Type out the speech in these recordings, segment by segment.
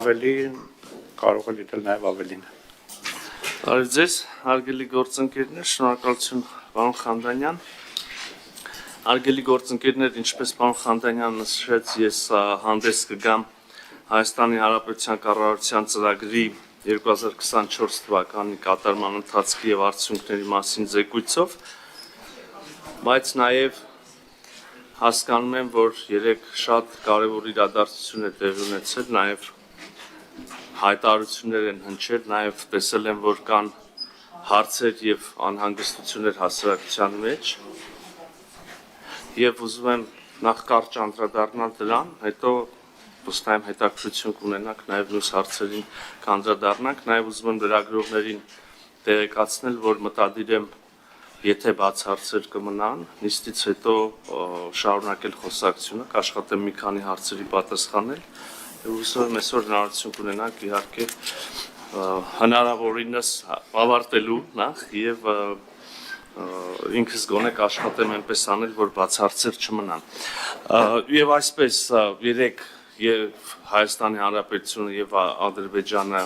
Ավելին կարող է լինել նաև ավելին։ Բարև ձեզ, հարգելի գործընկերներ, շնորհակալություն պարոն Խանդանյան։ Հարգելի գործընկերներ, ինչպես պարոն Խանդանյանն նշեց, ես հանդես կգամ Հայաստանի Հանրապետության կառավարության ծրագրի 2024 թվականի կատարման ընթացքի եւ արդյունքների մասին զեկույցով, բայց նաև հասկանում եմ, որ երեք շատ կարևոր իրադարձություն է տեղի ունեցել, նաև հայտարարություններ են հնչել, նաև տեսել եմ, որ կան հարցեր եւ անհանգստություններ հասարակության մեջ եւ ուզում եմ նախ կարճ անդրադառնալ դրան, հետո վստահ եմ հետաքրքրություն կունենանք նաև մյուս հարցերին կանդրադառնանք, նաև ուզում եմ լրագրողներին տեղեկացնել, որ մտադիր եմ, եթե բաց հարցեր կմնան, նիստից հետո շարունակել խոսակցությունը, կաշխատեմ մի քանի հարցերի պատասխանել եւ ուզում եմ այսօր հնարավորություն կունենանք իհարկե հնարավորինս ավարտելու նախ եւ ինքս գոնե կաշխատեմ այնպես անել, որ բաց հարցեր չմնան։ Եվ այսպես երեք եւ Հայաստանի Հանրապետությունը եւ Ադրբեջանը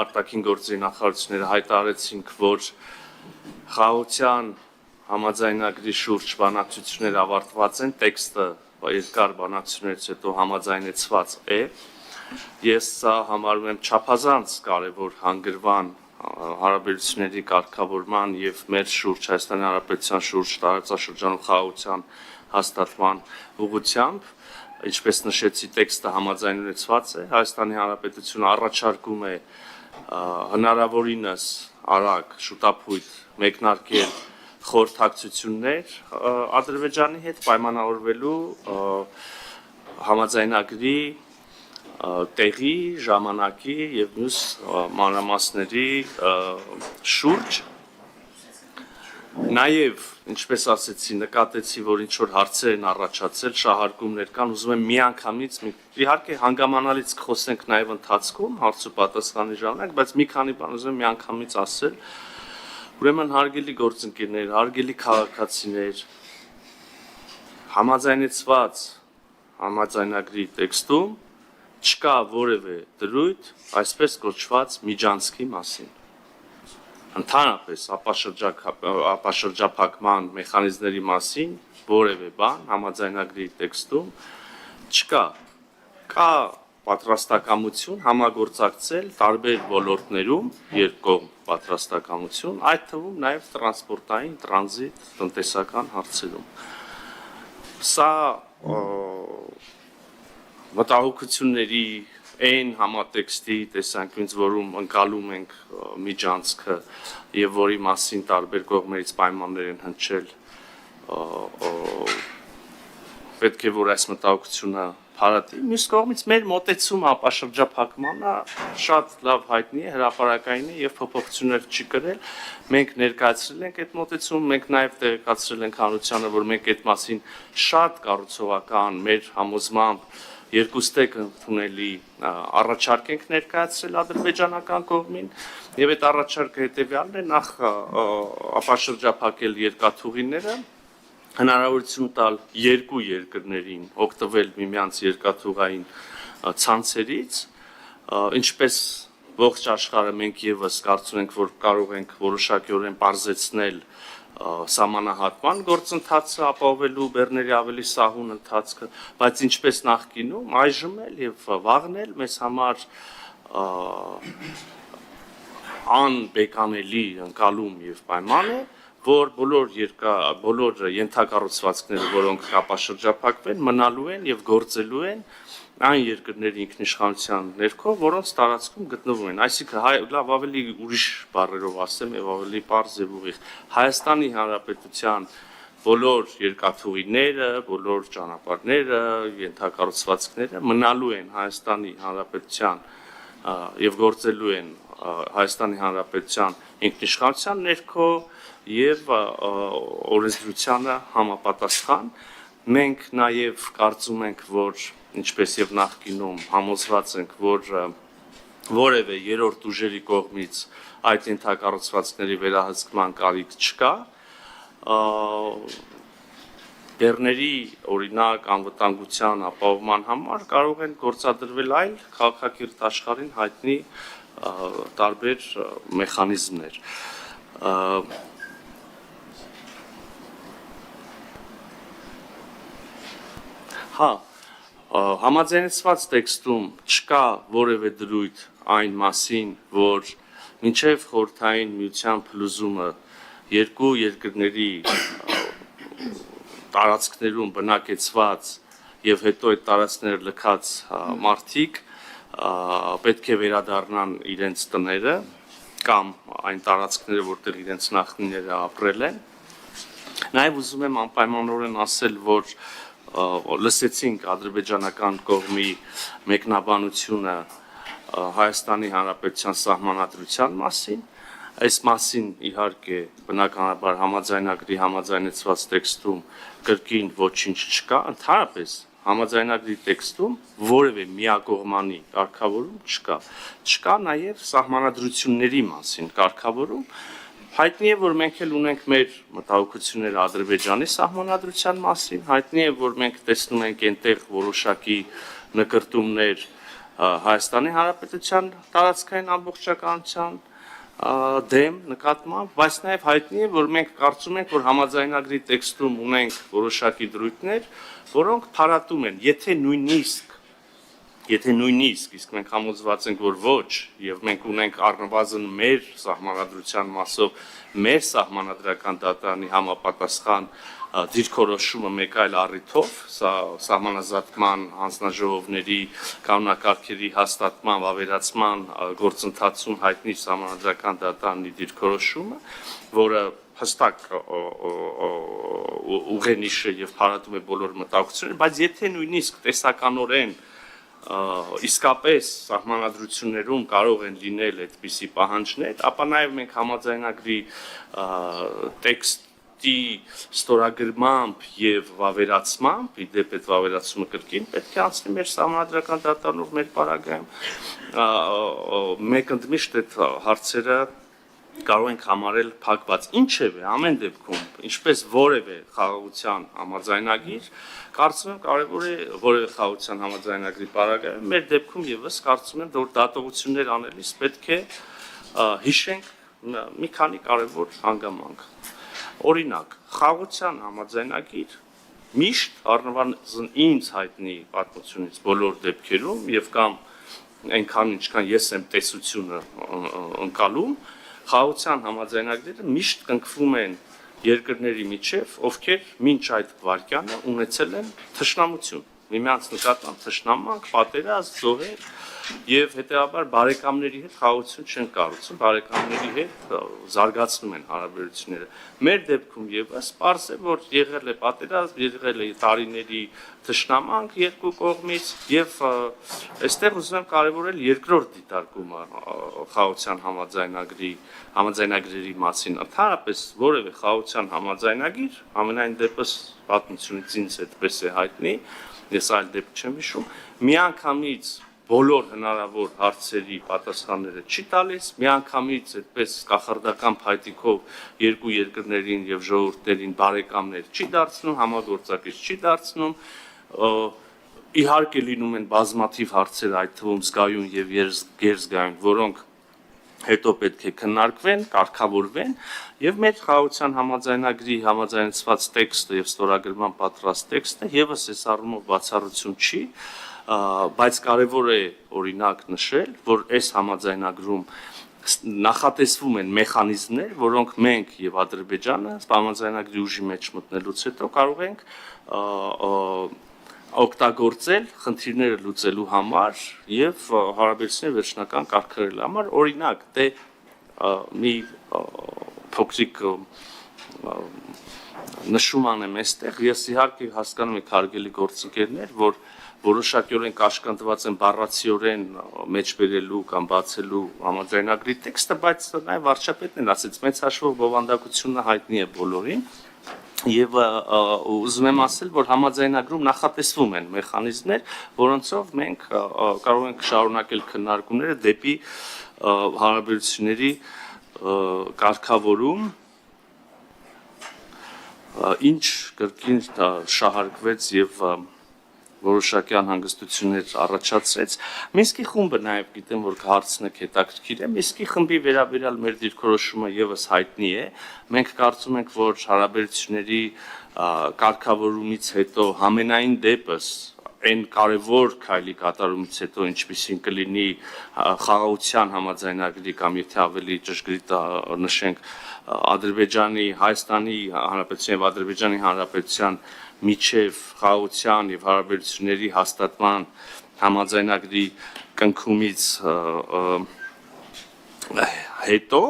արտաքին գործերի նախարարությունները հայտարարեցինք, որ խաղաղության համաձայնագրի շուրջ բանակցությունները ավարտված են, տեքստը երկար բանակցություններից հետո համաձայնեցված է։ Ես սա համարում եմ չափազանց կարևոր հանգրվան հարաբերությունների կարգավորման եւ մեր շուրջ Հայաստանի Հանրապետության շուրջ տարածաշրջանում խաղաղության հաստատման ուղղությամբ, ինչպես նշեցի, տեքստը համաձայնեցված է, Հայաստանի Հանրապետությունը առաջարկում է հնարավորինս արագ շուտապույտ մեկնարկել խորհրդակցություններ Ադրբեջանի հետ պայմանավորվելու համաձայնագրի տեղի, ժամանակի եւ մյուս մանրամասների շուրջ։ Նաեւ, ինչպես ասեցի, նկատեցի, որ ինչ որ հարցեր են առաջացել, շահարկումներ կան, ուզում եմ միանգամից, իհարկե հանգամանալից կխոսենք նաեւ ընթացքում, հարց ու պատասխանի ժամանակ, բայց մի քանի բան ուզում եմ միանգամից ասել։ Ուրեմն հարգելի գործընկերներ, հարգելի քաղաքացիներ, համաձայնեցված համաձայնագրի տեքստում չկա որևէ դրույթ այսպես կոչված միջանցքի մասին։ Ընդհանրապես ապաշրջափակման մեխանիզմների մասին որևէ բան համաձայնագրի տեքստում չկա։ Կա պատրաստակամություն համագործակցել տարբեր ոլորտներում, երկկողմ պատրաստակամություն, այդ թվում նաև տրանսպորտային, տրանզիտ, տնտեսական հարցերում։ Սա մտահոգությունների այն համատեքստի տեսանկյունից, որում ընկալում ենք միջանցքը եւ որի մասին տարբեր կողմերից պայմաններ են հնչել, պետք է որ այս մտահոգությունը փարատի։ Մյուս կողմից մեր մոտեցումը ապաշրջափակմանը շատ լավ հայտնի է, հրապարակային է եւ փոփոխություններ չի կրել։ Մենք ներկայացրել ենք այդ մոտեցումը, մենք նաեւ տեղեկացրել ենք հանրությանը, որ մենք այդ մասին շատ կառուցողական մեր համոզմամբ երկուստեք ընդունելի առաջարկ ենք ներկայացրել ադրբեջանական կողմին եւ այդ առաջարկը հետեւյալն է՝ նախ ապաշրջափակել երկաթուղիները, հնարավորություն տալ երկու երկրներին օգտվել միմյանց երկաթուղային ցանցերից, ինչպես ողջ աշխարհը մենք եւս կարծում ենք, որ կարող ենք որոշակիորեն բարձրացնել սահմանահատման գործընթացը ապահովելու բեռների ավելի սահուն ընթացքը, բայց ինչպես նախկինում, այժմ էլ եւ վաղն էլ մեզ համար անբեկանելի ընկալում եւ պայման է, որ բոլոր ենթակառուցվածքները, որոնք կապաշրջափակվեն, մնալու են եւ գործելու են այն երկրների ինքնիշխանության ներքո, որոնց տարածքում գտնվում են։ Այսինքն լավ ավելի ուրիշ բառերով ասեմ եւ ավելի պարզ եւ ուղիղ, Հայաստանի Հանրապետության բոլոր երկաթուղիները, բոլոր ճանապարհները, ենթակառուցվածքները մնալու են Հայաստանի Հանրապետության եւ գործելու են Հայաստանի Հանրապետության ինքնիշխանության ներքո եւ օրենսդրությանը համապատասխան։ Մենք նաեւ կարծում ենք, որ ինչպես եւ նախկինում համոզված ենք, որ որևէ երրորդ ուժերի կողմից այդ ենթակառուցվածքների վերահսկման կարիք չկա, բեռների օրինակ անվտանգության ապահովման համար կարող են գործադրվել այլ քաղաքակիրթ աշխարհին հայտնի տարբեր մեխանիզմներ։ Համաձայնեցված տեքստում չկա որևէ դրույթ այն մասին, որ մինչև խորհրդային միության փլուզումը երկու երկրների տարածքներում բնակեցված եւ հետո այդ տարածքները լքած մարդիկ պետք է վերադառնան իրենց տները կամ այն տարածքները, որտեղ իրենց նախնիները ապրել են։ Նաեւ ուզում եմ անպայմանորեն ասել, որ լսեցինք ադրբեջանական կողմի մեկնաբանությունը Հայաստանի Հանրապետության սահմանադրության մասին, այս մասին իհարկե բնականաբար համաձայնագրի համաձայնեցված տեքստում կրկին ոչինչ չկա, ընդհանրապես համաձայնագրի տեքստում որևէ միակողմանի կարգավորում չկա։ Չկա նաև սահմանադրությունների մասին կարգավորում։ Հայտնի է, որ մենք էլ ունենք մեր մտահոգությունները Ադրբեջանի սահմանադրության մասին, հայտնի է, որ մենք տեսնում ենք այնտեղ որոշակի նկրտումներ Հայաստանի Հանրապետության տարածքային ամբողջականության դեմ նկատմամբ, բայց նաև հայտնի է, որ մենք կարծում ենք, որ համաձայնագրի տեքստում ունենք որոշակի դրույթներ, որոնք փարատում են, եթե նույնիսկ, իսկ մենք համոզված ենք, որ ոչ, եւ մենք ունենք առնվազն մեր սահմանադրության մասով մեր սահմանադրական դատարանի համապատասխան դիրքորոշումը մեկ այլ առիթով, սա սահմանազատման հանձնաժողովների կանոնակարգերի հաստատման, ավերացման գործընթացում հայտնի սահմանադրական դատարանի դիրքորոշումը, որը հստակ ուղենիշ է եւ փարատում է բոլոր մտահոգությունները, բայց եթե նույնիսկ տեսականորեն իսկապես սահմանադրություններում կարող են լինել այդպիսի պահանջներ, ապա նաև մենք համաձայնագրի տեքստի ստորագրմամբ եւ վավերացմամբ, իդեպ այդ վավերացումը կրկին պետք է անցնի մեր սահմանադրական դատարանով մեր պարագայում, մենք ընդմիշտ այդ հարցերը կարող ենք համարել փակված։ Ինչևէ, ամեն դեպքում, ինչպես որևէ խաղաղության համաձայնագիր, կարծում եմ կարևոր է որևէ խաղաղության համաձայնագրի պարագայում, մեր դեպքում եւս կարծում եմ, որ դատողություններ անելիս պետք է հիշենք մի քանի կարևոր հանգամանք։ Օրինակ, խաղաղության համաձայնագիր միշտ առնվազն ինձ հայտնի պատմությունից բոլոր դեպքերում եւ կամ այնքան ինչքան ես եմ տեսությունը ընկալում, խաղաղության համաձայնագրերը միշտ կնքվում են երկրների միջև, ովքեր մինչ այդ վարկյանը ունեցել են թշնամություն, միմյանց նկատմամբ թշնամանք, պատերազմ, զոհեր եւ հետեւաբար բարեկամների հետ խաղաղություն չեն կառուցում, բարեկամների հետ զարգացնում են հարաբերությունները։ Մեր դեպքում եւս պարզ է, որ եղել է պատերազմ, եղել է տարիների թշնամանք երկու կողմից եւ այստեղ ուզում եմ կարևորել երկրորդ դիտարկումը խաղաղության համաձայնագրերի մասին։ Ընդհանրապես որևէ խաղաղության համաձայնագիր, ամենայն դեպս պատմությունից ինձ այդպես է հայտնի, ես այլ դեպք չեմ հիշում, միանգամից բոլոր հնարավոր հարցերի պատասխանները չի տալիս, միանգամից այդպես կախարդական փայտիկով երկու երկրներին եւ ժողովուրդներին բարեկամներ չի դարձնում, համագործակից չի դարձնում, իհարկե լինում են բազմաթիվ հարցեր, այդ թվում զգայուն եւ գերզգայուն, որոնք հետո պետք է քննարկվեն, կարգավորվեն եւ մեր խաղաղության համաձայնագրի համաձայնեցված տեքստը եւ ստորագրման պատրաստ տեքստը եւս այս առումով բացառություն չի, բայց կարևոր է օրինակ նշել, որ այս համաձայնագրում նախատեսվում են մեխանիզմներ, որոնք մենք եւ Ադրբեջանը համաձայնագրի ուժի մեջ մտնելուց հետո կարող ենք օգտագործել խնդիրները լուծելու համար եւ հարաբերությունների վերջնական կարգավորելու համար, օրինակ, մի փոքրիկ նշում անեմ այստեղ, ես իհարկե հասկանում եք հարգելի գործընկերներ, որ որոշակիորեն կաշկանդված են բառացիորեն մեջբերելու կամ բացելու համաձայնագրի տեքստը, բայց նաեւ վարչապետն էլ ասեց, մեծ հաշվով բովանդակությունը հայտնի է բոլորին։ Եվ ուզում եմ ասել, որ համաձայնագրում նախատեսվում են մեխանիզմներ, որոնցով մենք կարող ենք շարունակել քննարկումները դեպի հարաբերությունների կարգավորում ինչ կրկին շահարկվեց եւ որոշակի անհանգստություններ առաջացրեց։ Մինսկի խումբը նաև գիտեմ, որ հարցնեք հետաքրքիր է։ Մինսկի խմբի վերաբերյալ մեր դիրքորոշումը եւս հայտնի է։ Մենք կարծում ենք, որ հարաբերությունների կարգավորումից հետո համենայն դեպս այն կարևոր քայլի կատարումից հետո ինչպիսին կլինի խաղաղության համաձայնագրի կամ եթե ավելի ճշգրիտ նշենք Ադրբեջանի, Հայաստանի Հանրապետության եւ Ադրբեջանի Հանրապետության միջև խաղաղության եւ հարաբերությունների հաստատման համաձայնագրի կնքումից հետո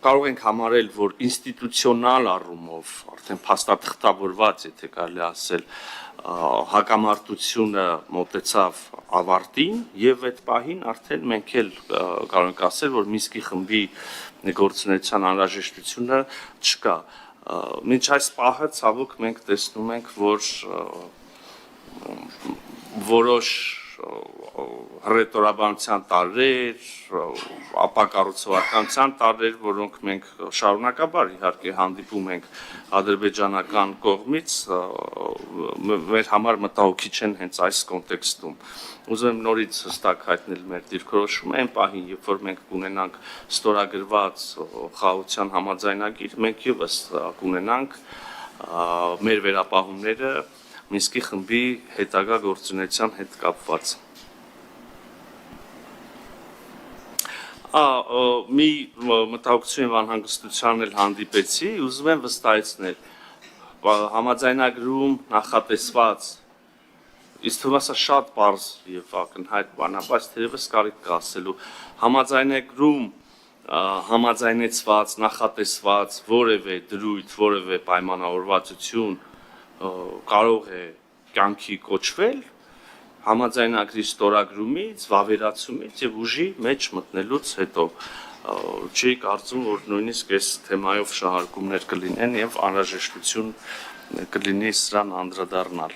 կարող ենք համարել, որ ինստիտուցիոնալ առումով արդեն փաստաթղթավորված, եթե կարելի ասել, հակամարտությունը մոտեցավ ավարտին եւ այդ պահին արդեն մենք էլ կարող ենք ասել, որ Մինսկի խմբի գործունեության անհրաժեշտությունը չկա։ Մինչ այս պահը ցավոք մենք տեսնում ենք, որ որոշ հռետորաբանության տարրեր, ապակառուցողականության տարրեր, որոնք մենք շարունակաբար իհարկե հանդիպում ենք ադրբեջանական կողմից, մեր համար մտահոգիչ են հենց այս կոնտեքստում։ Ուզում եմ նորից հստակ հայտնել մեր դիրքորոշումը այն պահին, երբ որ մենք կունենանք ստորագրված խաղաղության համաձայնագիր, մենք եւս կունենանք մեր վերապահումները Մինսկի խմբի հետագա գործունեության հետ կապված։ Մի մտահոգություն եւ անհանգստության էլ հանդիպեցի, ուզում եմ վստահեցնել համաձայնագրում նախատեսված իսկ թվում է շատ բարձ եւ ակնհայտ բան, բայց թերևս կարիք կա ասելու համաձայնագրում համաձայնեցված, նախատեսված որևէ դրույթ, որևէ պայմանավորվածություն կարող է կյանքի կոչվել համաձայնագրի ստորագրումից, վավերացումից եւ ուժի մեջ մտնելուց հետո չի կարծում, որ նույնիսկ այս թեմայով շահարկումներ կլինեն եւ անհրաժեշտություն կլինի սրան անդրադառնալ։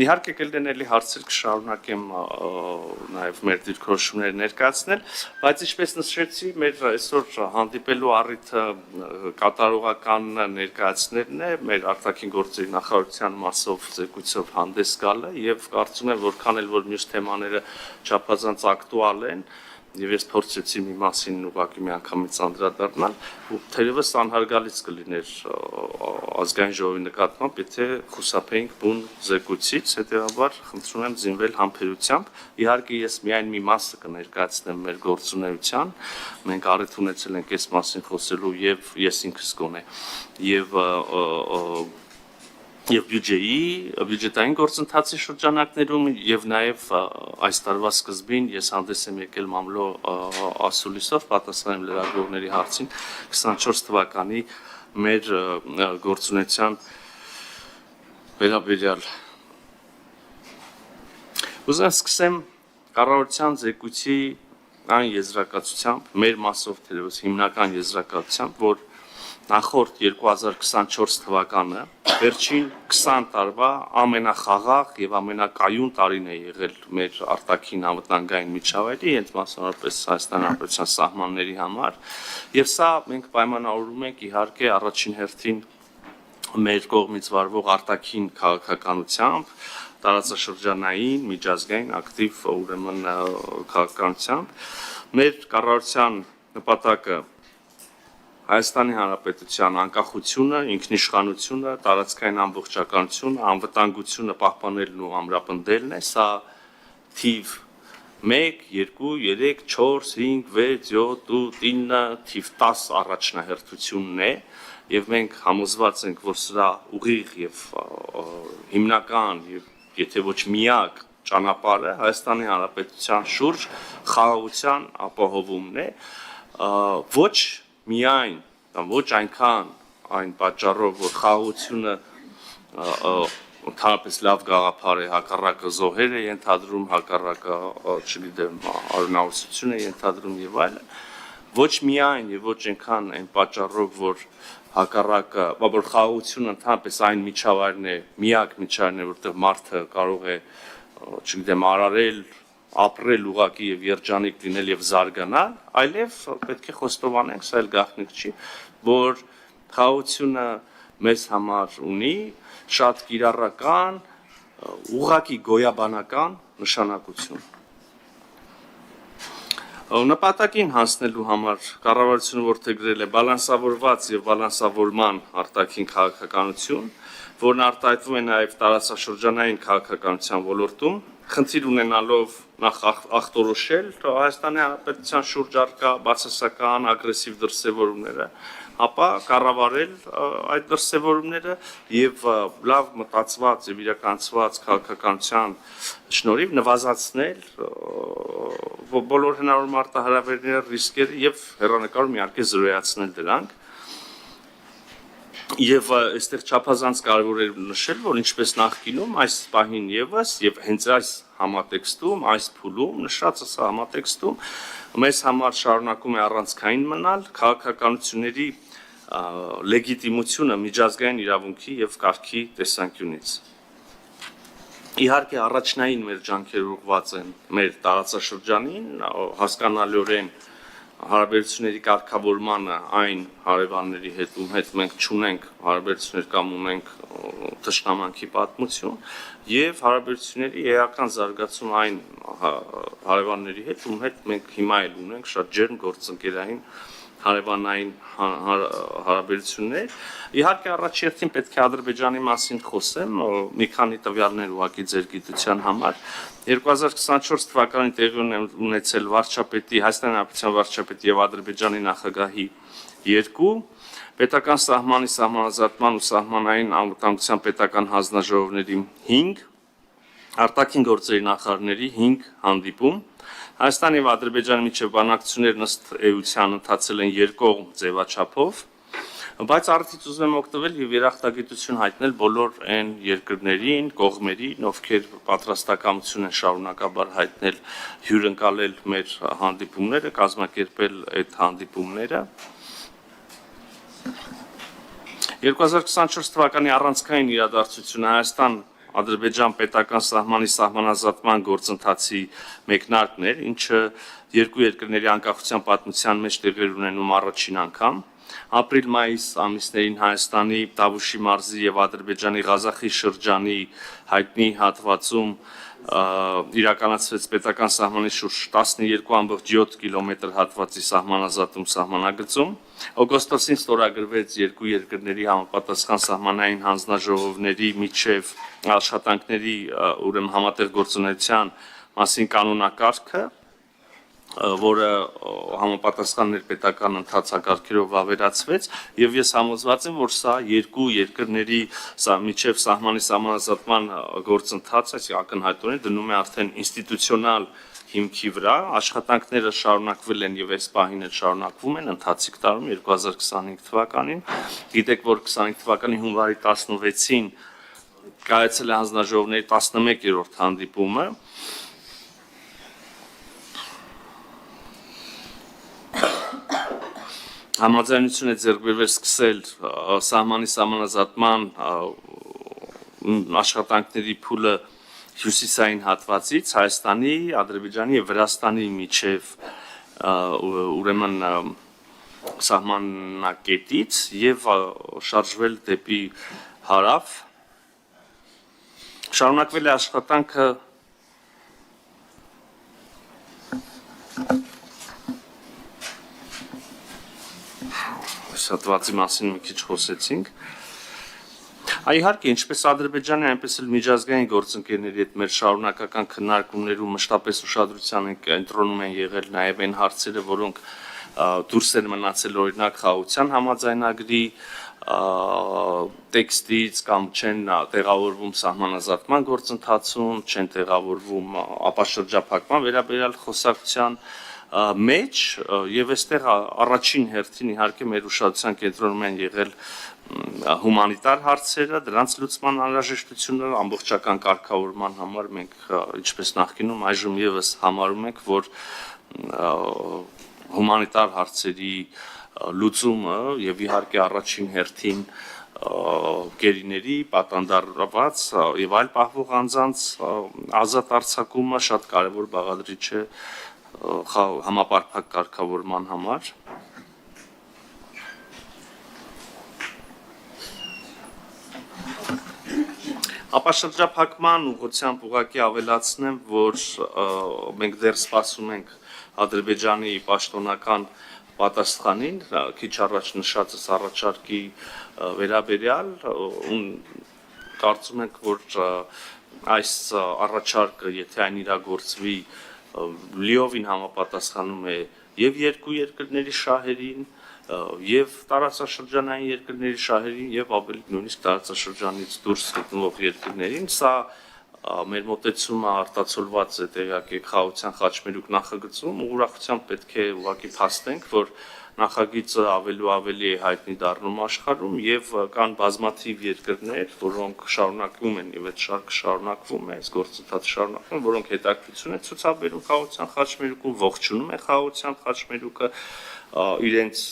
Իհարկե կլինելի հարցեր կշարունակեմ նաև մեր դիրքորոշումները ներկայացնել, բայց ինչպես նշեցի, մեր այսօր հանդիպելու առիթը կատարողական ներկայացնելն է, մեր արտաքին գործերի նախարարության մասով զեկույցով հանդես գալը եւ կարծում եմ, որքան էլ որ մյուս թեմաները չափազանց ակտուալ են, եւ ես փորձեցի մի մասին ուղղակի մի անգամից անդրադառնալ, ու թերևս անհարգալից կլիներ ազգային ժողովի նկատմամբ, եթե խուսափեինք բուն զեկույցից, հետեւաբար խնդրում եմ զինվել համբերությամբ։ Իհարկե ես միայն մի մասը կներկայացնեմ մեր գործունեության, մենք առիթ ունեցել ենք այս մասին խոսելու եւ ես ինքս կոնե եւ բյուջետային գործընթացի շրջանակներում եւ նաեւ այս տարվա սկզբին ես հանդես եմ եկել մամլո ասուլիսով պատասխանեմ լրագրողների հարցին 24 թվականի մեր գործունեության վերաբերյալ։ Ուզում եմ սկսեմ կառավարության զեկույցի այն եզրակացությամբ, մեր մասով թերևս հիմնական եզրակացությամբ, որ նախորդ 2024 թվականը վերջին 20 տարվա ամենախաղաղ եւ ամենակայուն տարին է եղել մեր արտաքին անվտանգային միջավայրի, հենց մասնավորապես Հայաստանի Հանրապետության սահմանների համար, եւ սա մենք պայմանավորում ենք իհարկե առաջին հերթին մեր կողմից վարվող արտաքին քաղաքականությամբ, տարածաշրջանային, միջազգային ակտիվ ուրեմն քաղաքականությամբ, մեր կառավարության նպատակը Հայաստանի Հանրապետության անկախությունը, ինքնիշխանությունը, տարածքային ամբողջականությունը, անվտանգությունը պահպանելն ու ամրապնդելն է, սա թիվ 1, 2, 3, 4, 5, 6, 7, 8, 9, թիվ 10 առաջնահերթությունն է, եւ մենք համոզված ենք, որ սրա ուղիղ եւ հիմնական եւ եթե ոչ միակ ճանապարհը Հայաստանի Հանրապետության շուրջ խաղաղության ապահովումն է, ոչ միայն կամ ոչ այնքան այն պատճառով, որ խաղաղությունը ընդհանրապես լավ գաղափար է, հակառակը զոհեր է ենթադրում, հակառակը, չգիտեմ, արյունահոսություն է ենթադրում եւ այլն, ոչ միայն եւ ոչ այնքան այն պատճառով, որ հակառակը, որ խաղաղությունը ընդհանրապես այն միջավայրն է, միակ միջավայրն է, որտեղ մարդը կարող է, չգիտեմ, արարել ապրել ուղակի եւ երջանիկ լինել եւ զարգանալ, այլև պետք է խոստովանենք, սա էլ գաղտնիք չի, որ խաղաղությունը մեզ համար ունի շատ կիրառական, ուղղակի գոյաբանական նշանակություն։ Նպատակին հասնելու համար կառավարությունը որդեգրել է բալանսավորված եւ բալանսավորման արտաքին քաղաքականություն, որն արտահայտվում է նաեւ տարածաշրջանային քաղաքականության ոլորտում, խնդիր ունենալով նախ ախտորոշել Հայաստանի Հանրապետության շուրջ առկա բացասական ագրեսիվ դրսևորումները, ապա կառավարել այդ դրսևորումները եւ լավ մտածված եւ իրականացված քաղաքականության շնորհիվ նվազեցնել բոլոր հնարավոր մարտահրավերները, ռիսկերը եւ հեռանկարում իհարկե զրոյացնել դրանք։ Եվ այստեղ չափազանց կարևոր է նշել, որ ինչպես նախկինում այս պահին եւս եւ հենց այս համատեքստում, այս փուլում նշած համատեքստում մեզ համար շարունակում է առանցքային մնալ քաղաքականությունների լեգիտիմությունը միջազգային իրավունքի եւ կարգի տեսանկյունից։ Իհարկե առաջնային մեր ջանքերը ուղղված են մեր տարածաշրջանին, հասկանալիորեն հարաբերությունների կարգավորմանը այն հարևանների հետ, ում հետ մենք չունենք հարաբերություններ կամ ունենք թշնամանքի պատմություն, եւ հարաբերությունների էական զարգացում այն հարևանների հետ, ում հետ մենք հիմա էլ ունենք շատ ջերմ գործընկերային հարևանային հարաբերություններ։ Իհարկե առաջերտին պետք է Ադրբեջանի մասին խոսեմ, մի քանի տվյալներ ուղղակի ձեր գիտության համար։ 2024 թվականին տեղի ունեցել վարչապետի Հայաստանի Հանրապետության վարչապետի եւ Ադրբեջանի նախագահի երկու պետական սահմանի սահմանազատման ու սահմանային անվտանգության պետական հանձնաժողովների 5 արտաքին գործերի նախարարների 5 հանդիպում Հայաստանի եւ Ադրբեջանի միջև բանակցություններն ըստ էության ընթացել են երկկողմ ձևաչափով, բայց արդից ուզում եմ օգտվել եւ երախտագիտություն հայտնել բոլոր այն երկրներին, կողմերին, ովքեր պատրաստակամություն են շարունակաբար հայտնել հյուրընկալել մեր հանդիպումները, կազմակերպել այդ հանդիպումները։ 2024 թվականի առանցքային իրադարձությունը Հայաստան-Ադրբեջան պետական սահմանի սահմանազատման գործընթացի մեկնարկն էր, ինչը երկու երկրների անկախության պատմության մեջ տեղի ունենում առաջին անգամ։ Ապրիլ-մայիս ամիսներին Հայաստանի Տավուշի մարզի եւ Ադրբեջանի Ղազախի շրջանի հայտնի հատվածում իրականացվեց պետական սահմանի շուրջ 12.7 կիլոմետր հատվածի սահմանազատում սահմանագծում։ Օգոստոսին ստորագրվեց երկու երկրների համապատասխան սահմանային հանձնաժողովների միջև աշխատանքների ուրեմն համատեղ գործունեության մասին կանոնակարգը, որը համապատասխան ներպետական ընթացակարգերով վավերացվեց եւ ես համոզված եմ, որ սա երկու երկրների միջև սահմանի սահմանազատման գործընթացը ակնհայտորեն դնում է արդեն ինստիտուցիոնալ հիմքի վրա, աշխատանքները շարունակվել են եւ այս պահին էլ շարունակվում են ընթացիկ տարում 2025 թվականին։ Գիտեք, որ 25 թվականի հունվարի 16-ին կայացել է հանձնաժողովների 11-րդ հանդիպումը։ Համաձայնություն է ձեռք բերվել սկսել սահմանի սահմանազատման աշխատանքների փուլը հյուսիսային հատվածից Հայաստանի, Ադրբեջանի եւ Վրաստանի միջև ուրեմն սահմանակետից եւ շարժվել դեպի հարավ։ Շարունակվել է աշխատանքը հատվածի մասին մի քիչ խոսեցինք։ Իհարկե, ինչպես Ադրբեջանի, այնպես էլ միջազգային գործընկերների հետ մեր շարունակական քննարկումներում մշտապես ուշադրության են կենտրոնում են եղել նաև այն հարցերը, որոնք դուրս են մնացել օրինակ խաղաղության համաձայնագրի տեքստից կամ չեն տեղավորվում սահմանազատման գործընթացում, չեն տեղավորվում ապաշրջափակման վերաբերյալ խոսակցության մեջ եւ այստեղ առաջին հերթին իհարկե մեր ուշադրության կենտրոնում են եղել հումանիտար հարցերը, դրանց լուծման անհրաժեշտությունը, ամբողջական կարգավորման համար մենք ինչպես նախկինում այժմ եւս համարում ենք, որ հումանիտար հարցերի լուծումը եւ իհարկե առաջին հերթին գերիների պատանդարված եւ այլ պահվող անձանց ազատ արձակումը շատ կարեւոր բաղադրիչ է համապարփակ կարգավորման համար։ Ապա շրջափակման ուղղությամբ ուղղակի ավելացնեմ, որ մենք դեռ սպասում ենք Ադրբեջանի պաշտոնական պատասխանին, քիչ առաջ նշածս առաջարկի վերաբերյալ, կարծում ենք, որ այս առաջարկը, եթե այն իրագործվի, լիովին համապատասխանում է եւ երկու երկրների շահերին, եւ տարածաշրջանային երկրների շահերին եւ ավելի նույնիսկ տարածաշրջանից դուրս գտնվող երկրներին, սա մեր մոտեցումը արտացոլված է տեղյակ եք խաղաղության խաչմերուկ նախագծում, ուրախությամբ պետք է ուղղակի փաստենք, որ նախագիծը ավելի ու ավելի է հայտնի դառնում աշխարհում եւ կան բազմաթիվ երկրներ, որոնք շարունակվում են եւ այդ շարքը շարունակվում է, այս գործընթացը շարունակվում, որոնք հետաքրքրություն են ցուցաբերում խաղաղության խաչմերուկում, ողջունում են խաղաղության խաչմերուկը իրենց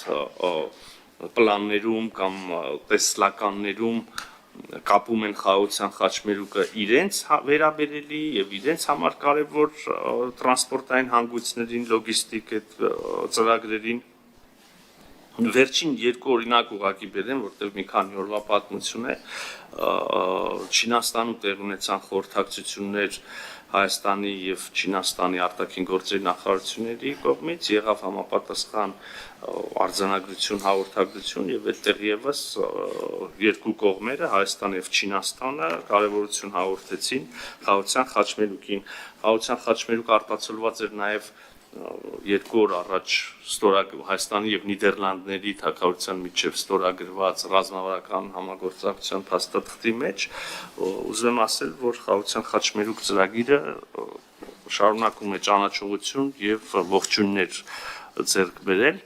պլաններում կամ տեսլականներում կապում են խաղաղության խաչմերուկը իրենց վերաբերելի եւ իրենց համար կարեւոր տրանսպորտային հանգույցներին, լոգիստիկ ծրագրերին վերջին երկու օրինակ ուղղակի բերեմ, որտեղ մի քանի օրվա պատմություն է, Չինաստանում տեղ ունեցան խորհրդակցություններ Հայաստանի եւ Չինաստանի արտաքին գործերի նախարարությունների կողմից, եղավ համապատասխան արձանագրություն, հաղորդագրություն եւ այդտեղ եւս երկու կողմերը Հայաստանը եւ Չինաստանը կարեւորություն հաղորդեցին խաղաղության խաչմերուկին։ Խաղաղության խաչմերուկը արտացոլված էր նաեւ երկու օր առաջ Հայաստանի եւ Նիդերլանդների թագավորության միջև ստորագրված ռազմավարական համագործակցության փաստաթղթի մեջ ուզում եմ ասել, որ խաղաղության խաչմերուկ ծրագիրը շարունակում է ճանաչողություն եւ ողջույններ ձեռք բերել։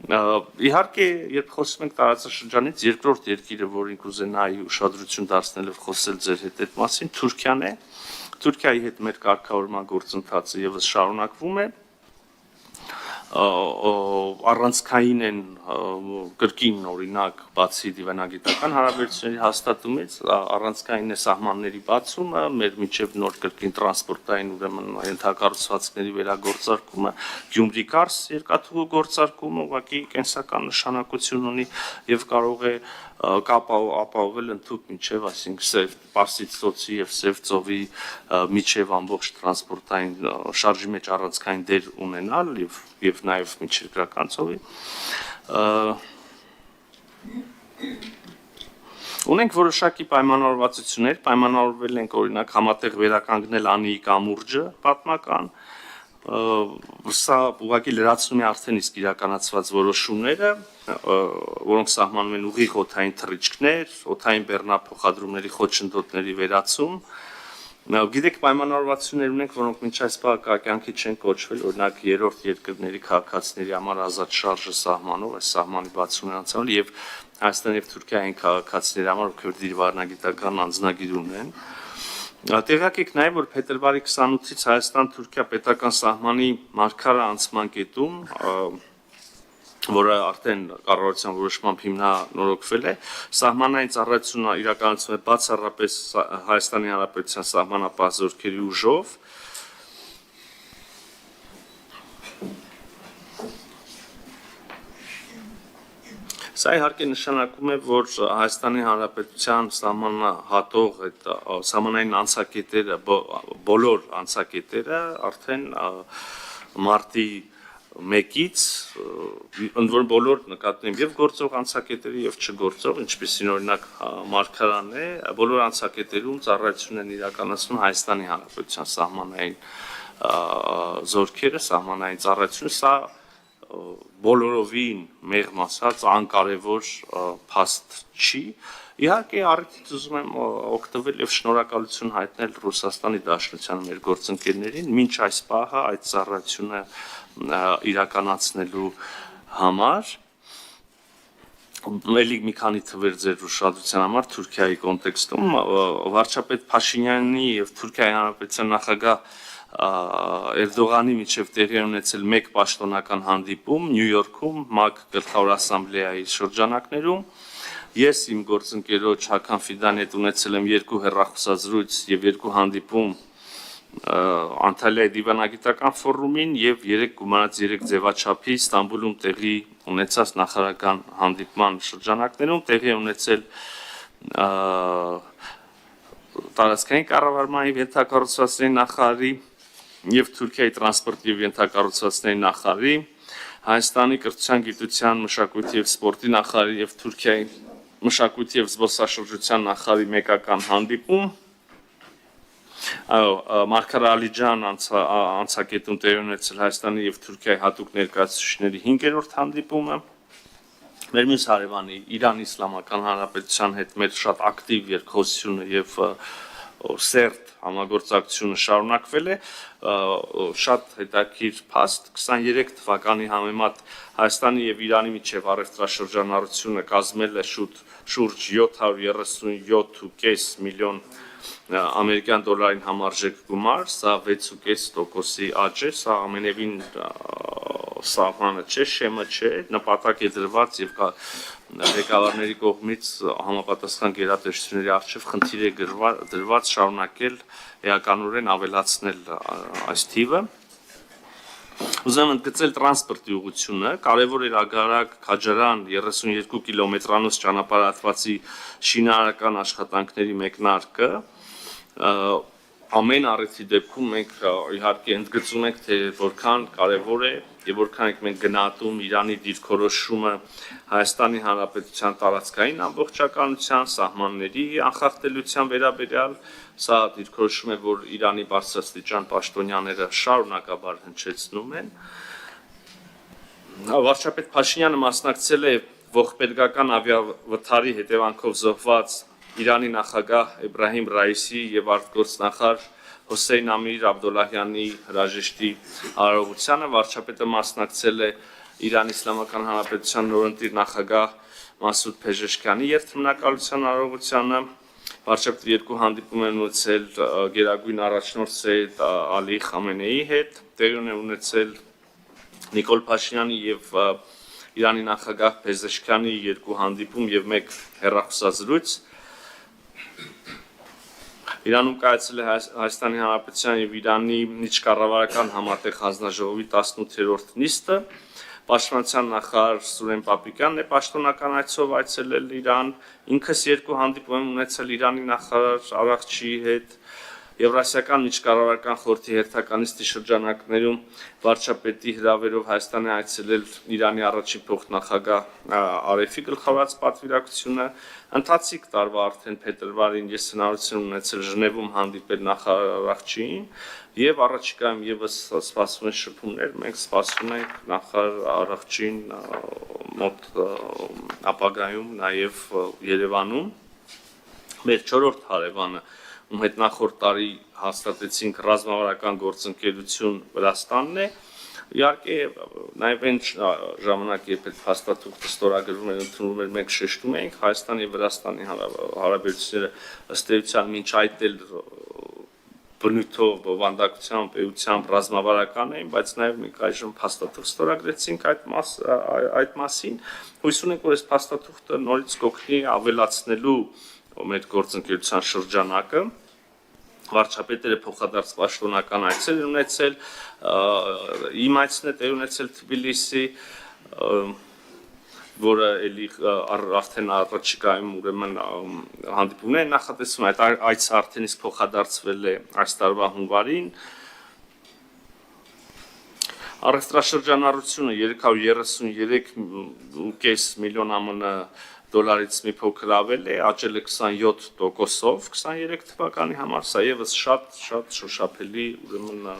Իհարկե, երբ խոսում ենք տարածաշրջանից, երկրորդ երկիրը, որին կուզենայի ուշադրություն դարձնել եւ խոսել ձեր հետ այդ մասին, Թուրքիան է։ Թուրքիայի հետ մեր կարգավորման գործընթացը եւս շարունակվում է։ Առանցքային են կրկին օրինակ բացի դիվանագիտական հարաբերությունների հաստատումից առանցքային է սահմանների բացումը, մեր միջև նոր կրկին տրանսպորտային ուրեմն ենթակառուցվածքների վերագործարկումը, Գյումրի-Կարս երկաթուղու գործարկումը ուղղակի կենսական նշանակություն ունի եւ կարող է ապահովել ընդհանուր միջև, այսինքն Պարսից ծոցի եւ Սև ծովի միջև ամբողջ տրանսպորտային շարժի մեջ առանցքային դեր ունենալ եւ նաեւ միջերկրական ծովի։ Ունենք որոշակի պայմանավորվածություններ, պայմանավորվել ենք օրինակ համատեղ վերականգնել Անիի կամուրջը պատմական, սա ուղղակի լրացնում է արդեն իսկ իրականացված որոշումները, որոնք սահմանում են ուղիղ օդային թռիչքներ, օդային բեռնափոխադրումների խոչընդոտների վերացում։ Գիտեք, պայմանավորվածություններ ունենք, որոնք մինչ այս պահը կյանքի չեն կոչվել, օրինակ երրորդ երկրների քաղաքացիների համար ազատ շարժը սահմանով, այս սահմանի բացումն անցանալ եւ Հայաստանի եւ Թուրքիայի քաղաքացիների համար, ովքեր դիրվառնագիտական անձնագիր ունեն։ Տեղյակ եք նաև, որ փետրվարի 28-ից Հայաստան-Թուրքիա պետական սահմանի մարգարե անցման կետում, որը արդեն կառավարության որոշմամբ հիմնանորոգվել է, սահմանային ծառայությունը իրականացվում է բացառապես Հայաստանի Հանրապետության սահմանապահ զորքերի ուժով։ Սա իհարկե նշանակում է, որ Հայաստանի Հանրապետության սահմանահատող այդ սահմանային անցակետերը, բոլոր անցակետերը արդեն մարտի 1-ից, ընդ որում բոլոր նկատենք եւ գործող անցակետերը եւ չգործող, ինչպեսին օրինակ մարգարան է, բոլոր անցակետերում ծառայություն են իրականացնում Հայաստանի Հանրապետության սահմանային զորքերը, սահմանային ծառայությունը, սա բոլորովին մեղմ ասած անկարևոր փաստ չի։ Իհարկե առիթից ուզում եմ օգտվել եւ շնորհակալություն հայտնել Ռուսաստանի Դաշնությանը մեր գործընկերներին, մինչ այս պահը այդ ծառայությունը իրականացնելու համար։ Ելի մի քանի թվեր ձեր ուշադրության համար Թուրքիայի կոնտեքստում վարչապետ Փաշինյանի եւ Թուրքիայի Հանրապետության նախագահ Էրդողանի միջև տեղի ունեցել մեկ պաշտոնական հանդիպում Նյու Յորքում ՄԱԿ գլխավոր ասամբլեայի շրջանակներում։ Ես իմ գործընկերոջ Հական Ֆիդանի հետ ունեցել եմ 2 հեռախոսազրույց եւ 2 հանդիպում Անտալիայի դիվանագիտական ֆորումին եւ 3 գումարած 3 ձևաչափի Ստամբուլում տեղի ունեցած նախարարական հանդիպման շրջանակներում տեղի ունեցել տարածքային կառավարմանի ենթակառուցվածքների նախարարի եւ Թուրքիայի տրանսպորտի եւ ենթակառուցվածքների նախարարի, Հայաստանի կրթության, գիտության, մշակույթի եւ սպորտի նախարարի եւ Թուրքիայի մշակույթի եւ զբոսաշրջության նախարարի մեկական հանդիպում, Մարգար Ալիջան անցակետում տեղի ունեցել Հայաստանի եւ Թուրքիայի հատուկ ներկայացուցիչների 5-րդ հանդիպումը, մեր մյուս հարևանի Իրանի Իսլամական Հանրապետության հետ մեր շատ ակտիվ երկխոսությունը եւ սերտ համագործակցությունը շարունակվել է, շատ հետաքրքիր փաստ 23 թվականի համեմատ Հայաստանի եւ Իրանի միջև առևտրաշրջանառությունը կազմել է շուրջ 737.5 միլիոն ամերիկյան դոլարին համարժեք գումար, սա 6.5%-ի աճ է, սա ամենևին սահմանը չէ, շեմը չէ, նպատակ է դրված եւ ղեկավարների կողմից համապատասխան գերատեսչությունների առջև խնդիր է դրված շարունակել էականորեն ավելացնել այս թիվը։ Ուզում եմ ընդգծել տրանսպորտի ուղղությունը, կարևոր էր Ագարակ Քաջարան 32 կիլոմետրանոց ճանապարհատվածի շինարարական աշխատանքների մեկնարկը, ամեն առիթի դեպքում մենք իհարկե ընդգծում ենք, թե որքան կարևոր է եւ որքան ենք մենք գնահատում Իրանի դիրքորոշումը Հայաստանի Հանրապետության տարածքային ամբողջականության, սահմանների անխախտելիության վերաբերյալ, սա դիրքորոշում է, որ Իրանի բարձրաստիճան պաշտոնյաները շարունակաբար հնչեցնում են։ Վարչապետ Փաշինյանը մասնակցել է ողբերգական ավիավթարի հետևանքով զոհված Իրանի նախագահ Էբրահիմ Ռայիսի եւ արտգործնախարար Հոսեյն Ամիր Աբդոլլահյանի հրաժեշտի արարողությանը, վարչապետը մասնակցել է Իրանի Իսլամական Հանրապետության նորընտիր նախագահ Մասուդ Փեժեշքյանի երթմնակալության արարողությանը, վարչապետը երկու հանդիպում են ունեցել գերագույն առաջնորդ Սեյեդ Ալի Խամենեի հետ, տեղի ունեցել Նիկոլ Փաշինյանի եւ Իրանի նախագահ Փեժեշքյանի երկու հանդիպում եւ մեկ հեռախոսազրույց։ Իրանում կայացել է Հայաստանի Հանրապետության եւ Իրանի միջկառավարական համատեղ հանձնաժողովի 18-րդ նիստը, Պաշտպանության նախարար Սուրեն Պապիկյանն է պաշտոնական այցով այցելել Իրան, ինքս երկու հանդիպում եմ ունեցել Իրանի նախարար Արաղչիի հետ, Եվրասիական միջկառավարական խորհրդի հերթականիստի շրջանակներում վարչապետի հրավերով Հայաստան է այցելել Իրանի առաջին փոխնախագահ Արեֆի գլխավորած պատվիրակությունը, ընթացիկ տարվա արդեն փետրվարին ես հնարավորություն ունեցել Ժնևում հանդիպել նախարար Արաղչիին եւ առաջիկայում եւս սպասվում են շփումներ, մենք սպասում ենք նախարար Արաղչիին մոտ ապագայում նաեւ Երևանում, մեր 4-րդ հարևանը ում հետ նախորդ տարի հաստատեցինք ռազմավարական գործընկերություն Վրաստանն է, իհարկե նաև այն ժամանակ, երբ այդ փաստաթուղթը ստորագրվում էր, ընդունվում էր, մենք շեշտում էինք Հայաստանի եւ Վրաստանի հարաբերությունները ըստ էության մինչ այդ էլ բնույթով, բովանդակությամբ, էությամբ ռազմավարական էին, բայց նաև մենք այժմ փաստաթուղթ ստորագրեցինք այդ մասին, հույս ունենք, որ այս փաստաթուղթը նորից կօգնի ավելացնելու մեր գործընկերության շրջանակը, վարչապետերը փոխադարձ պաշտոնական այցեր ունեցել, իմ այցն է տեղի ունեցել Թբիլիսի, որը էլի արդեն առաջիկայում ուրեմն հանդիպումներ նախատեսվում, այդ այցը արդեն իսկ փոխադարձվել է այս տարվա հունվարին, առևտրաշրջանառությունը 333.5 միլիոն ԱՄՆ դոլարից մի փոքր ավել է, աճել է 27%-ով 23 թվականի համար, սա եւս շատ շոշափելի ուրեմն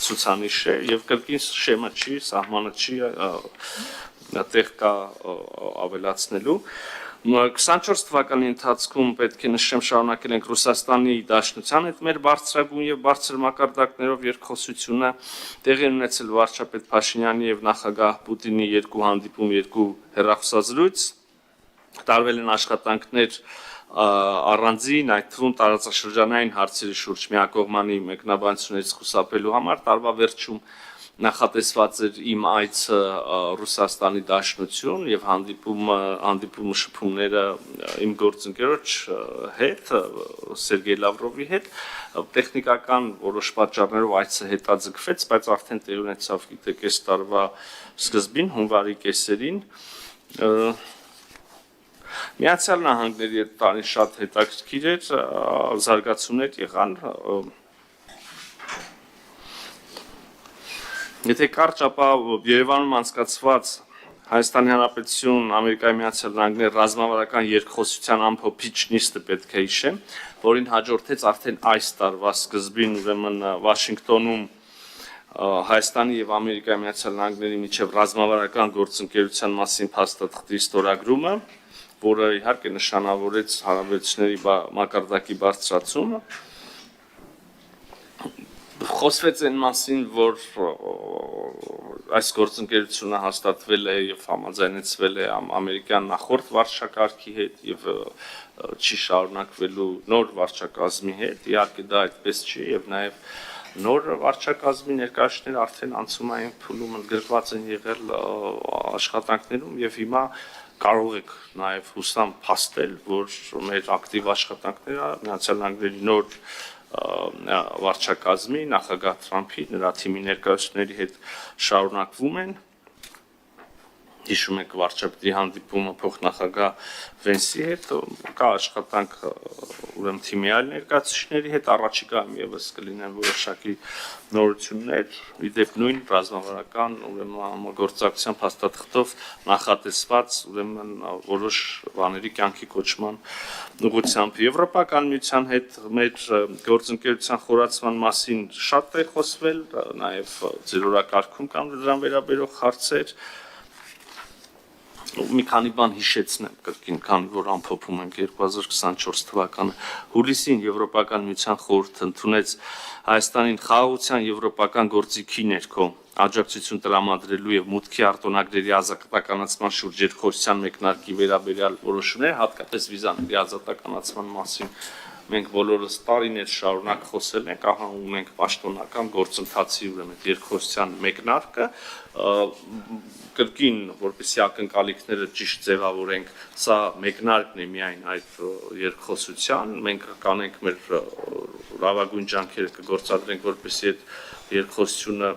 ցուցանիշ է եւ կրկին շեմը չի, սահմանը չի տեղ կա ավելացնելու 24 թվականի ընթացքում պետք է նշեմ շարունակել ենք Ռուսաստանի Դաշնության հետ մեր բարձրագույն եւ բարձր մակարդակներով երկխոսությունը տեղի ունեցել վարչապետ Փաշինյանի եւ նախագահ Պուտինի երկու հանդիպում, երկու հեռախոսազրույց տարվել են աշխատանքներ առանձին, այդ թվում տարածաշրջանային հարցերի շուրջ միակողմանի մեկնաբանություններից խուսափելու համար տարվա վերջում նախատեսված էր իմ այցը Ռուսաստանի Դաշնություն եւ հանդիպումը շփումները իմ գործընկերոջ հետ Սերգեյ Լավրովի հետ տեխնիկական որոշ պատճառներով այցը հետաձգվեց, բայց արդեն տեղի ունեցավ գիտեք այս տարվա սկզբին հունվարի կեսերին Միացյալ Նահանգների հետ տարին շատ հետաքրքիր էր, զարգացումներ եղան։ Եթե կարճ ապա Երևանում անցկացված Հայաստանի Հանրապետություն, Ամերիկայի Միացյալ Նահանգների ռազմավարական երկխոսության ամփոփիչ նիստը պետք է հիշեմ, որին հաջորդեց արդեն այս տարվա սկզբին ուրեմն Վաշինգտոնում Հայաստանի եւ Ամերիկայի Միացյալ Նահանգների միջև ռազմավարական գործընկերության մասին փաստաթղթի ստորագրումը, որը իհարկե նշանավորեց հարաբերությունների մակարդակի բարձրացումը, խոսվեց այն մասին, որ այս գործընկերությունը հաստատվել է եւ համաձայնեցվել է ամերիկյան նախորդ վարչակարգի հետ եւ չի շարունակվելու նոր վարչակազմի հետ, իհարկե դա այդպես չի եւ նաեւ նոր վարչակազմի ներկայացուցիչները արդեն անցումային փուլում ընդգրկված են եղել աշխատանքներում եւ հիմա կարող եք նաեւ հուսամ փաստել, որ մեր ակտիվ աշխատանքները Միացյալ Նահանգների նոր վարչակազմի, նախագահ Թրամփի, նրա թիմի ներկայացուցիչների հետ շարունակվում են։ Հիշում եք վարչապետի հանդիպումը փոխնախագահ Վենսի հետ, կա աշխատանք ուրեմն թիմի այլ ներկայացուցիչների հետ, առաջիկայում եւս կլինեն որոշակի նորություններ, իդեպ նույն ռազմավարական ուրեմն համագործակցության փաստաթղթով նախատեսված ուրեմն որոշ բաների կյանքի կոչման ուղղությամբ Եվրոպական միության հետ մեր գործընկերության խորացման մասին շատ է խոսվել, նաեւ ձեր օրակարգում կան դրան վերաբերող հարցեր։ Մի քանի բան հիշեցնեմ կրկին, քանի որ ամփոփում ենք 2024 թվականը։ Հուլիսին Եվրոպական միության խորհուրդը ընդունեց Հայաստանին խաղաղության եվրոպական գործիքի ներքո աջակցություն տրամադրելու եւ մուտքի արտոնագրերի ազատականացման շուրջ երկխոսության մեկնարկի վերաբերյալ որոշումներ, հատկապես վիզաների ազատականացման մասին մենք բոլորս տարիներ շարունակ խոսել ենք, ահա ունենք պաշտոնական գործընթացի ուրեմն երկխոսության մեկնարկը, կրկին որպեսզի ակնկալիքները ճիշտ ձևավորենք, սա մեկնարկն է միայն այդ երկխոսության, մենք կանենք մեր լավագույն ջանքերը կգործադրենք, որպեսզի այդ երկխոսությունը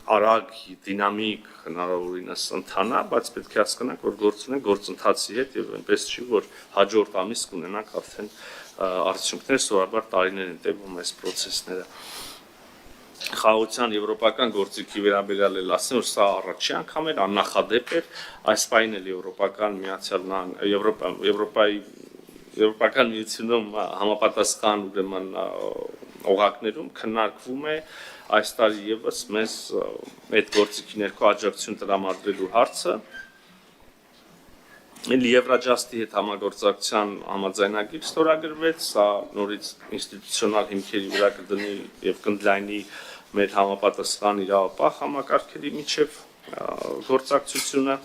արագ, դինամիկ, հնարավորինս ընթանա, բայց պետք է հասկանանք, որ գործ ունենք գործընթացի հետ եւ այնպես չի, որ հաջորդ ամիս կունենանք արդեն արդյունքներ, սովորաբար տարիներ են տևում այս process-ները։ Խաղաղության եվրոպական գործիքի վերաբերյալ էլ ասեմ, որ սա առաջի անգամ էր, աննախադեպ էր, այս պայն էլ Եվրոպական Միացյալ Նահանգների Եվրոպական միությունում համապատասխան ուրեմն օղակներում քննարկվում է այս տարի եւս մեզ այդ գործիքի ներքո աջակցություն տրամադրելու հարցը։ Եվրաջաստի հետ համագործակցության համաձայնագիր ստորագրվեց, սա նորից ինստիտուցիոնալ հիմքերի վրա կդնի եւ կընդլայնի մեր համապատասխան իրավապահ համակարգերի միջև գործակցությունը։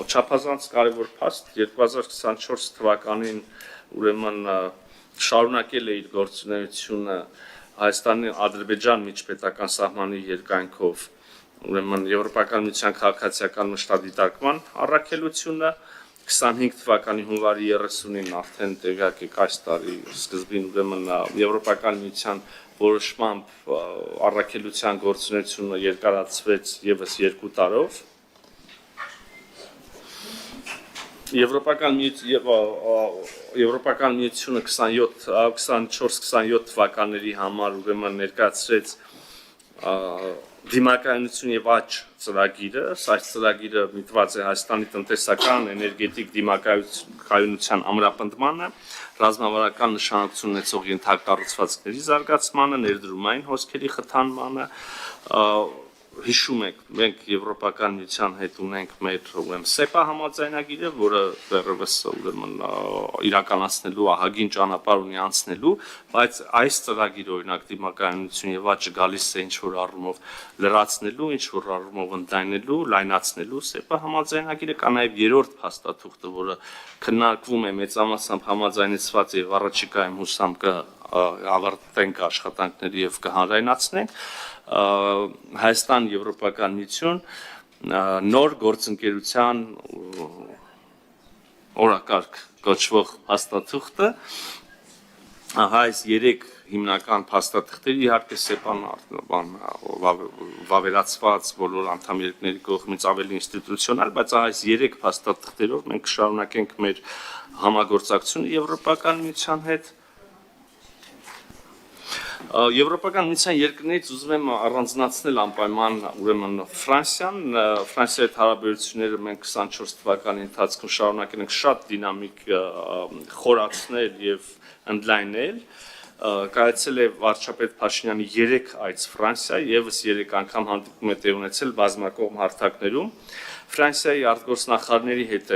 Չափազանց կարևոր փաստ 2024 թվականին ուրեմն շարունակել է իր գործունեությունը Հայաստանի Ադրբեջան միջպետական սահմանի երկայնքով ուրեմն Եվրոպական միության քաղաքացիական մշտադիտարկման առաքելությունը 25 թվականի հունվարի 30-ին արդեն տեղյակ եք այս տարի սկզբին ուրեմն Եվրոպական միության որոշմամբ առաքելության գործունեությունը երկարացվեց եւս 2 տարով Եվրոպական միությունը 24-27 թվականների համար ուրեմն ներկայացրեց դիմակայունություն եւ աճ ծրագիրը, այս ծրագիրը միտված է Հայաստանի տնտեսական, էներգետիկ դիմակայունության ամրապնդմանը, ռազմավարական նշանակություն ունեցող ենթակառուցվածքների զարգացմանը, ներդրումային հոսքերի խթանմանը, հիշում եք, մենք Եվրոպական միության հետ ունենք մեր ուրեմն SEPA համաձայնագիրը, որը դեռևս ուրեմն իրականացնելու ահագին ճանապարհ ունի անցնելու, բայց այս ծրագիրը օրինակ դիմակայունություն եւ աճը գալիս է ինչ որ առումով լրացնելու, ինչ որ առումով ընդլայնելու, լայնացնելու SEPA համաձայնագիրը կա նաեւ երրորդ փաստաթուղթը, որը քննարկվում է մեծամասամբ համաձայնեցված եւ առաջիկայում հուսամ ավարտենք աշխատանքները եւ կհանրայնացնենք Հայաստան Եվրոպական միություն նոր գործընկերության օրակարգ կոչվող հաստատուղթը ահա այս 3 հիմնական փաստաթղթերը իհարկե ՍԵՊԱ-ն վավերացված բոլոր անդամ երկրների կողմից ավելի ինստիտուցիոնալ, բայց այս 3 փաստաթղթերով մենք կշարունակենք մեր համագործակցությունը Եվրոպական միության հետ։ Եվրոպական միության երկրներից ուզում եմ առանձնացնել անպայման ուրեմն Ֆրանսիայի հետ հարաբերությունները մենք 24 թվականի ընթացքում շարունակել ենք շատ դինամիկ խորացնել եւ ընդլայնել։ Կայացել է վարչապետ Փաշինյանի 3 այց Ֆրանսիա, եւս 3 անգամ հանդիպում է տեղ ունեցել բազմակողմ հարթակներում։ Ֆրանսիայի արտգործնախարարների հետ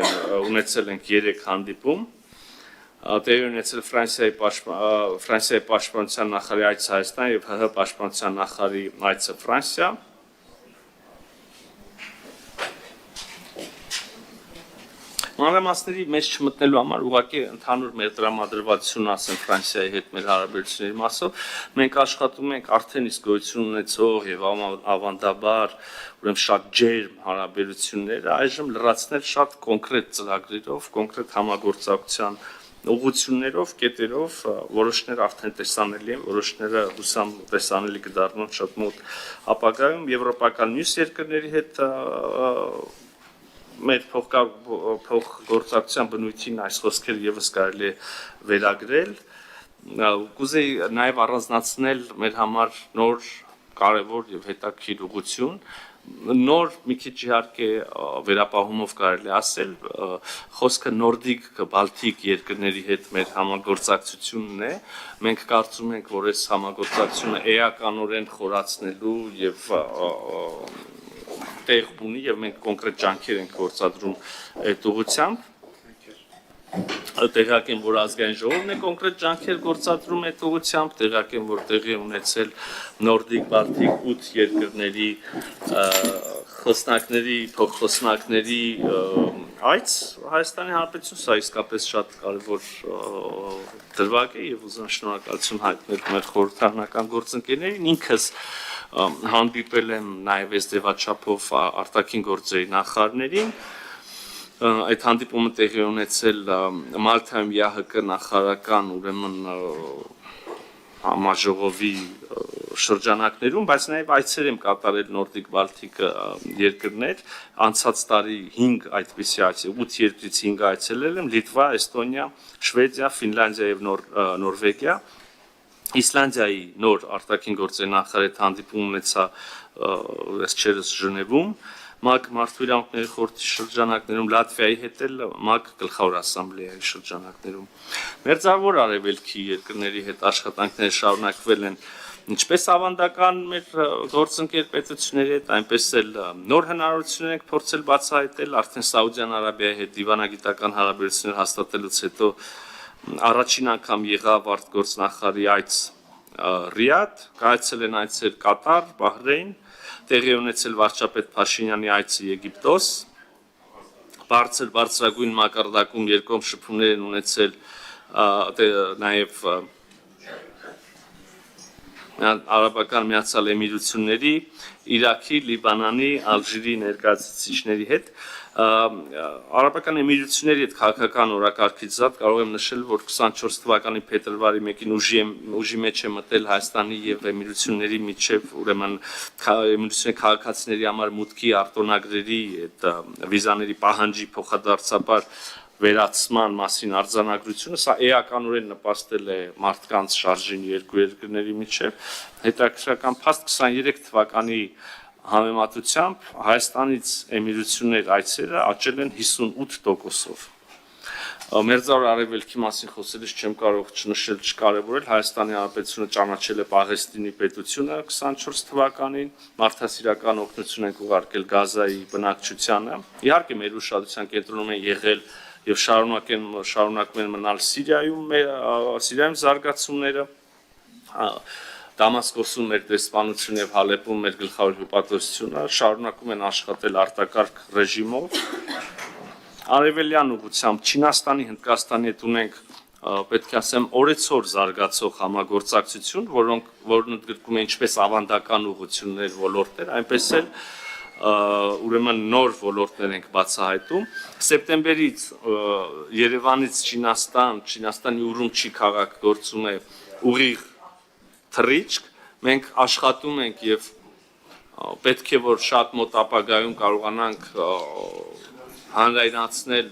ունեցել ենք 3 հանդիպում։ Տեղի ունեցել Ֆրանսիայի պաշտպանության նախարարի այցը Հայաստան եւ ՀՀ պաշտպանության նախարարի այցը Ֆրանսիա։ Մանրամասների մեջ չմտնելու համար ուղղակի ընդհանուր մեր տրամադրվածությունն ասեմ Ֆրանսիայի հետ մեր հարաբերությունների մասով մենք աշխատում ենք արդեն իսկ գոյություն ունեցող եւ ավանդաբար ուրեմն շատ ջերմ հարաբերությունները այժմ լրացնել շատ կոնկրետ ծրագրերով, կոնկրետ համագործակցության ուղղություններով, կետերով, որոշները արդեն տեսանելի են, որոշները հուսամ տեսանելի կդառնան շատ մոտ ապագայում եվրոպական մյուս երկրների հետ մեր փոխգործակցության բնույթին այս խոսքերը եւս կարելի է վերագրել։ Կուզեի նաեւ առանձնացնել մեր համար նոր կարևոր եւ հետաքրքիր ուղղություն նոր մի քիչ իհարկե վերապահումով կարելի ասել խոսքը նորդիկ բալթիկ երկրների հետ մեր համագործակցությունն է մենք կարծում ենք որ այս համագործակցությունը էականորեն խորացնելու եւ տեղ ունի եւ մենք կոնկրետ ջանքեր ենք գործադրում այդ ուղղությամբ տեղյակ եմ որ ազգային ժողովն է կոնկրետ ջանքեր գործադրում այդ ուղղությամբ տեղյակ եմ որ տեղի ունեցել նորդիկ բալթիկ 8 երկրների խոսնակների փոխխոսնակների այց Հայաստանի Հանրապետություն սա իսկապես շատ կարևոր դրվագ է եւ ուզում շնորհակալություն հայտնել մեր խորհրդարանական գործընկերներին ինքս հանդիպել եմ նաեւ այս ձևաչափով արտաքին գործերի նախարարներին այդ հանդիպումը տեղի ունեցել Մալթայում ՀՀԿ նախարարական ուրեմն համաժողովի շրջանակներում, բայց նաև այցեր եմ կատարել նորդիկ բալթիկ երկրներ, անցած տարի 5 այդպիսի այցեր, 8 երկրից 5 այցելել եմ, Լիտվա, Էստոնիա, Շվեդիա, Ֆինլանդիա եւ Նորվեգիա, Իսլանդիայի նոր արտաքին գործերի նախարարի հետ հանդիպում ունեցա այսչերս Ժնևում, ՄԱԿ Մարդու իրավունքների խորհրդի շրջանակներում Լատվիայի հետ էլ ՄԱԿ գլխավոր ասամբլեայի շրջանակներում Մերձավոր Արևելքի երկրների հետ աշխատանքները շարունակվել են ինչպես ավանդական մեր գործընկեր պետությունների հետ այնպես էլ նոր հնարավորություններ ենք փորձել բացահայտել արդեն Սաուդյան Արաբիայի հետ դիվանագիտական հարաբերություններ հաստատելուց հետո առաջին անգամ եղավ արտգործնախարարի այց Ռիադ կայացել են այցեր Կատար, Բահրեյն տեղի ունեցել վարչապետ Փաշինյանի այցը Եգիպտոս, բարձրագույն մակարդակում երկկողմ շփումներ են ունեցել նաև Արաբական Միացյալ Էմիրությունների, Իրաքի, Լիբանանի, Ալժիրի ներկայացուցիչների հետ Արաբական Էմիրությունների հետ քաղաքական օրակարգից զատ կարող եմ նշել, որ 24 թվականի փետրվարի 1-ին ուժի մեջ է մտել Հայաստանի եւ Էմիրությունների միջև, ուրեմն Էմիրությունների քաղաքացիների համար մուտքի արտոնագրերի այդ վիզաների պահանջի փոխադարձաբար վերացման մասին արձանագրությունը, սա էականորեն նպաստել է մարդկանց շարժին երկու երկրների միջև, հետաքրքրական փաստ 23 թվականի համեմատությամբ Հայաստանից Էմիրություններ այցերը աճել են 58%-ով։ Մերձավոր Արևելքի մասին խոսելիս չեմ կարող չնշել, չկարևորել Հայաստանի Հանրապետությունը ճանաչել է Պաղեստինի պետությունը 24 թվականին, մարդասիրական օգնություն ենք ուղարկել Գազայի բնակչությանը։ Իհարկե մեր ուշադրության կենտրոնում են եղել եւ շարունակում են մնալ Սիրիայում զարգացումները Դամասկոսում մեր դեսպանությունը եւ Հալեպում մեր գլխավոր հյուպատոսությունը շարունակում են աշխատել արտակարգ ռեժիմով Արևելյան ուղղությամբ Չինաստանի, Հնդկաստանի հետ ունենք պետք է ասեմ օրեցօր զարգացող համագործակցություն, որն ընդգրկում է ինչպես ավանդական ուղղություններ, ոլորտներ, այնպես էլ ուրեմն նոր ոլորտներ ենք բացահայտում։ Սեպտեմբերից Երևանից Չինաստանի Ուրումչի քաղաք գործում է ուղիղ թռիչք, մենք աշխատում ենք եւ պետք է որ շատ մոտ ապագայում կարողանանք հանրայնացնել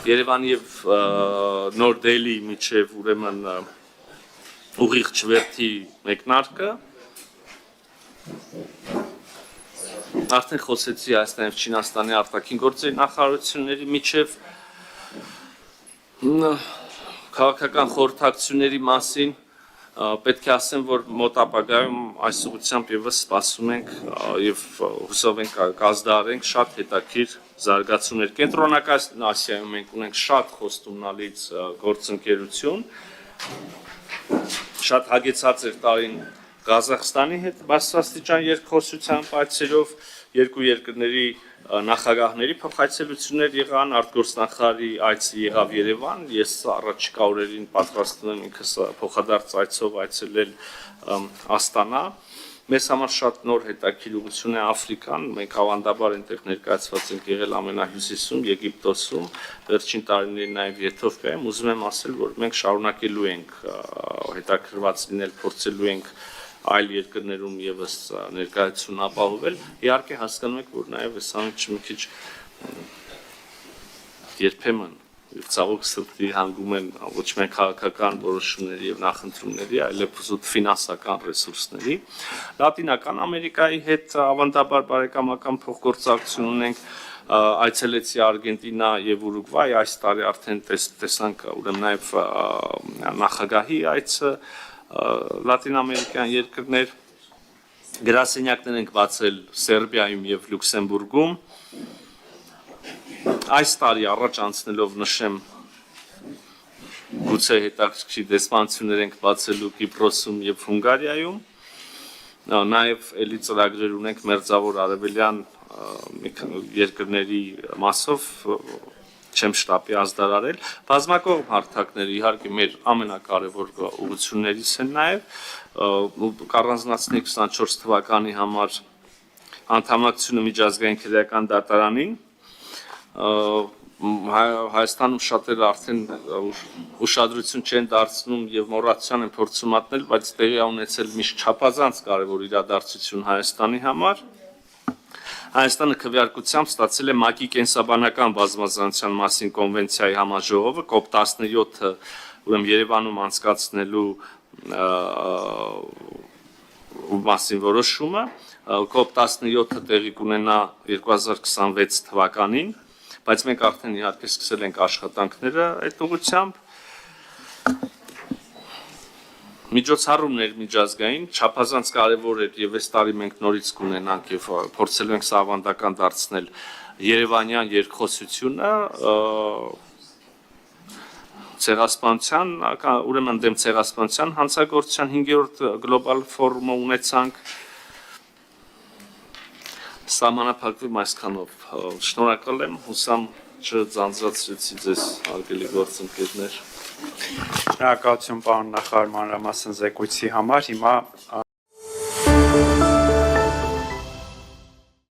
Երևանի եւ Նոր Դելհի միջև ուրեմն ուղիղ չվերթի մեկնարկը արդեն խոսեցի Հայաստանի եւ Չինաստանի արտաքին գործերի նախարարությունների միջև քաղաքական խորհրդակցությունների մասին պետք է ասեմ, որ մոտ ապագայում այս ուղղությամբ եւս սպասում ենք եւ հուսով ենք կազդարենք շատ հետաքրքիր զարգացումներ։ Կենտրոնական Ասիայում մենք ունենք շատ խոստումնալից գործընկերություն, շատ հագեցած էր տարին Ղազախստանի հետ բարձրաստիճան երկխոսությամբ այցերով երկու երկրների նախագահների փոխայցելություններ եղան, արտգործնախարարի այցը եղավ Երևան, ես առաջիկա օրերին պատրաստվում եմ ինքս փոխադարձ այցով այցելել Աստանա։ Մեզ համար շատ նոր հետաքրքիր ուղղություն է Աֆրիկան, մենք ավանդաբար այնտեղ ներկայացված ենք եղել ամենահյուսիսում, Եգիպտոսում, վերջին տարիներին նաև Եթովպիայում, ուզում եմ ասել, որ մենք շարունակելու ենք հետաքրքրված լինել, փորձելու ենք այլ երկրներում եւս ներկայություն ապահովել, իհարկե հասկանում եք, որ նաև այս ամենը մի քիչ երբեմն ցավոք սրտի հանգում են ոչ միայն քաղաքական որոշումների եւ նախընտրումների, այլև զուտ ֆինանսական ռեսուրսների։ Լատինական Ամերիկայի հետ ավանդաբար բարեկամական փոխգործակցություն ունենք, այցելեցի Արգենտինա եւ Ուրուգվայ, այս տարի արդեն տեսանք ուրեմն նաև նախագահի այցը Լատինամերիկյան երկրներ, գրասենյակներ ենք բացել Սերբիայում եւ Լյուքսեմբուրգում։ Այս տարի առաջ անցնելով նշեմ գուցե հետաքրքիր դեսպանություններ ենք բացելու Կիպրոսում եւ Հունգարիայում, նաեւ էլի ծրագրեր ունենք մերձավոր արևելյան երկրների մասով չեմ շտապի ազդարարել, բազմակողմ հարթակները իհարկե մեր ամենակարևոր ուղղություններից են նաև կառանձնացնի 24 թվականի համար անդամակցությունը միջազգային քրեական դատարանին Հայաստանում շատերը արդեն ուշադրություն չեն դարձնում եւ մոռացության են փորձում մատնել, բայց տեղի ունեցել միշտ չափազանց կարևոր իրադարձություն Հայաստանի համար Հայաստանը քվեարկությամբ ստացել է ՄԱԿ-ի կենսաբանական բազմազանության մասին կոնվենցիայի համաժողովը COP17-ը ուրեմն Երևանում անցկացնելու մասին որոշումը COP17-ը տեղի կունենա 2026 թվականին, բայց մենք արդեն իհարկե սկսել ենք աշխատանքները այդ ուղղությամբ Միջոցառումներ միջազգային չափազանց կարևոր էր եւ այս տարի մենք նորից կունենանք եւ փորձելու ենք սա ավանդական դարձնել Երևանյան երկխոսությունը ցեղասպանության ուրեմն դեմ ցեղասպանության հանցագործության 5-րդ գլոբալ ֆորումը ունեցանք Սահմանափակվեմ այսքանով շնորհակալ եմ հուսամ չձանձրացրեցի ձեզ հարգելի գործընկերներ Շնորհակալություն պարոն նախարար մանրամասն զեկույցի համար հիմա